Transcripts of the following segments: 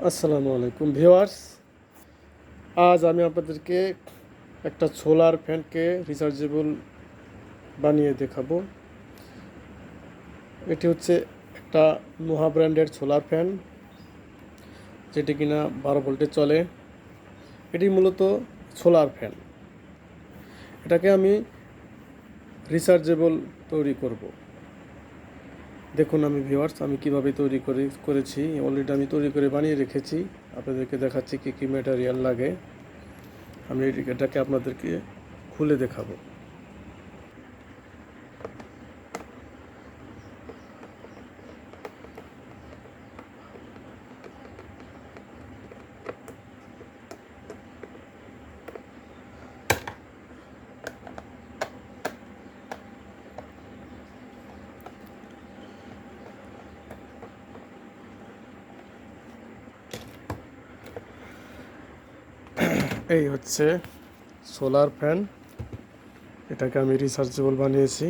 আসসালামু আলাইকুম ভিউয়ার্স। আজ আমি আপনাদেরকে একটা সোলার ফ্যানকে রিচার্জেবল বানিয়ে দেখাবো। এটি হচ্ছে একটা নোহা ব্র্যান্ডের সোলার ফ্যান, যেটি কিনা 12 ভোল্টে চলে। এটি মূলত সোলার ফ্যান। এটাকে আমি রিচার্জেবল তৈরি করব। দেখুন আমি ভিউয়ার্স, আমি কিভাবে করেছি। অলরেডি আমি তৈরি করে বানিয়ে রেখেছি। আপনাদেরকে দেখাচ্ছি কী কী ম্যাটেরিয়াল লাগে। আমি এটাকে আপনাদেরকে খুলে দেখাবো। এই হচ্ছে সোলার ফ্যান। এটাকে আমি রিচার্জেবল বানিয়েছি।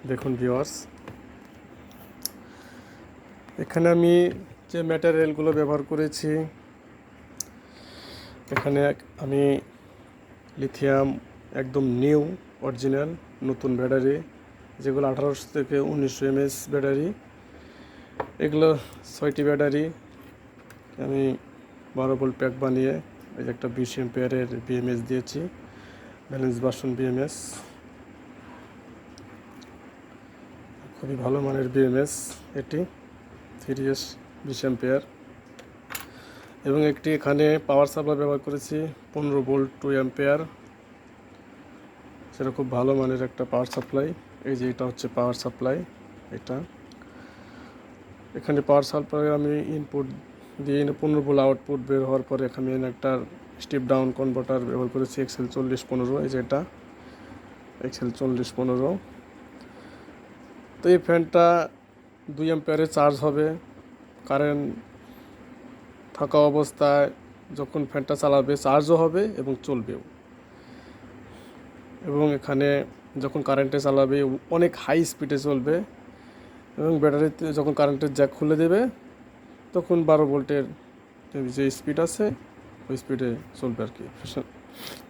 দেখুন ভিউয়ার্স, এখানে আমি যে ম্যাটেরিয়ালগুলো ব্যবহার করেছি, এখানে আমি লিথিয়াম একদম নিউ অরিজিনাল নতুন ব্যাটারি, যেগুলো 1800 থেকে 1900 mAh ব্যাটারি। এগুলো 6টি ব্যাটারি আমি 12 ভোল্ট প্যাক বানিয়ে এই একটা 20 অ্যাম্পিয়ারের বিএমএস দিয়েছি, ব্যালেন্স ভার্সন বিএমএস। খুবই ভালো মানের বিএমএস এটি, 3S 20 অ্যাম্পিয়ার। এবং একটি এখানে পাওয়ার সাপ্লাই ব্যবহার করেছি 15 ভোল্ট 2 অ্যাম্পিয়ার। সেটা খুব ভালো মানের একটা পাওয়ার সাপ্লাই। এই যে এটা হচ্ছে পাওয়ার সাপ্লাই। এটা এখানে পাওয়ার সাপ্লাই আমি ইনপুট দিয়ে 15 ভোল্ট আউটপুট বের হওয়ার পরে এখানে একটা স্টেপ ডাউন কনভার্টার ব্যবহার করেছি XL 4015। এই যে এটা XL 4015। তো এই ফ্যানটা 2 অ্যাম্পিয়ারে চার্জ হবে। কারেন্ট থাকা অবস্থায় যখন ফ্যানটা চালাবে চার্জও হবে এবং চলবেও। এবং এখানে যখন কারেন্টে চালাবে অনেক হাই স্পিডে চলবে। এবং ব্যাটারিতে যখন কারেন্টের জ্যাক খুলে দেবে তখন 12 ভোল্টের যে স্পিড আছে ওই স্পিডে চলবে আর কি।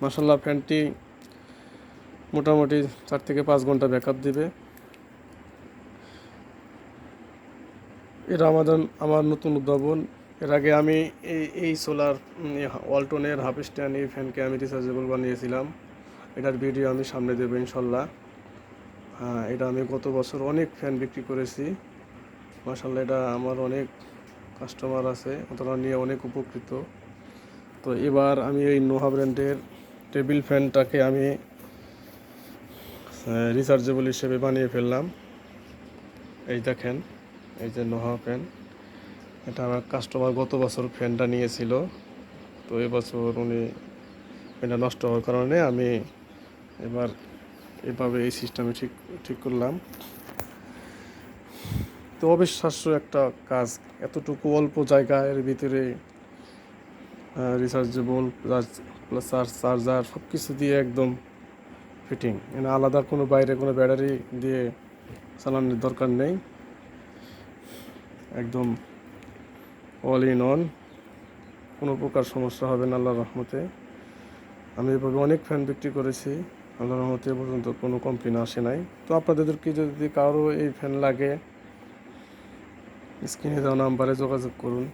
মাশাআল্লাহ, ফ্যানটি মোটামুটি 4 থেকে 5 ঘন্টা ব্যাকআপ দেবে। এটা আমার নতুন উদ্ভাবন। এর আগে আমি এই সোলার ওয়ালটনের হাফ স্ট্যান্ড এই ফ্যানকে আমি রিচার্জেবল বানিয়েছিলাম। এটার ভিডিও আমি সামনে দেবো ইনশাল্লাহ। হ্যাঁ, এটা আমি গত বছর অনেক ফ্যান বিক্রি করেছি। মাশাআল্লাহ, এটা আমার অনেক কাস্টমার আছে, ওরা নিয়ে অনেক উপকৃত। তো এবার আমি এই নোহা ব্র্যান্ডের টেবিল ফ্যানটাকে আমি রিচার্জেবল হিসেবে বানিয়ে ফেললাম। এই দেখেন, এই যে নোহা ফ্যান। এটা আমার কাস্টমার গত বছর ফ্যানটা নিয়েছিল। তো এবছর উনি ফ্যানটা নষ্ট হওয়ার কারণে আমি এবার এভাবে এই সিস্টেমে ঠিক করলাম। তো অবিশ্বাস্য একটা কাজ, এতটুকু অল্প জায়গার ভিতরে রিচার্জেবল প্লাস চার্জার সব কিছু দিয়ে একদম ফিটিং। মানে আলাদা কোনো বাইরে কোনো ব্যাটারি দিয়ে চালানোর দরকার নেই, একদম অল ইন অন। কোনো প্রকার সমস্যা হবে না আল্লাহর রহমতে। আমি এভাবে অনেক ফ্যান বিক্রি করেছি, আল্লাহর রহমতে এ পর্যন্ত কোনো কমপ্লেন আসে নাই। তো আপনাদেরকে যদি কারো এই ফ্যান লাগে, স্ক্রিনে দেওয়া নাম্বারে যোগাযোগ করুন।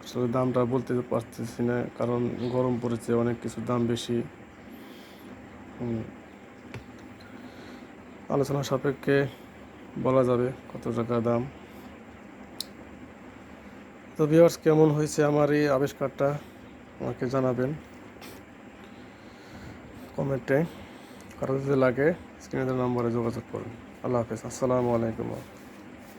আসলে দামটা বলতে পারতেছি না, কারণ গরম পড়েছে, অনেক কিছু দাম বেশি। আলোচনা সাপেক্ষে বলা যাবে কত টাকা দাম। তো ভিউয়ার্স, কেমন হয়েছে আমার এই আবিষ্কারটা আমাকে জানাবেন কমেন্টে। কারো যদি লাগে স্ক্রিনে দেওয়া নম্বরে যোগাযোগ করুন। আল্লাহ হাফেজ, আসসালামু আলাইকুম।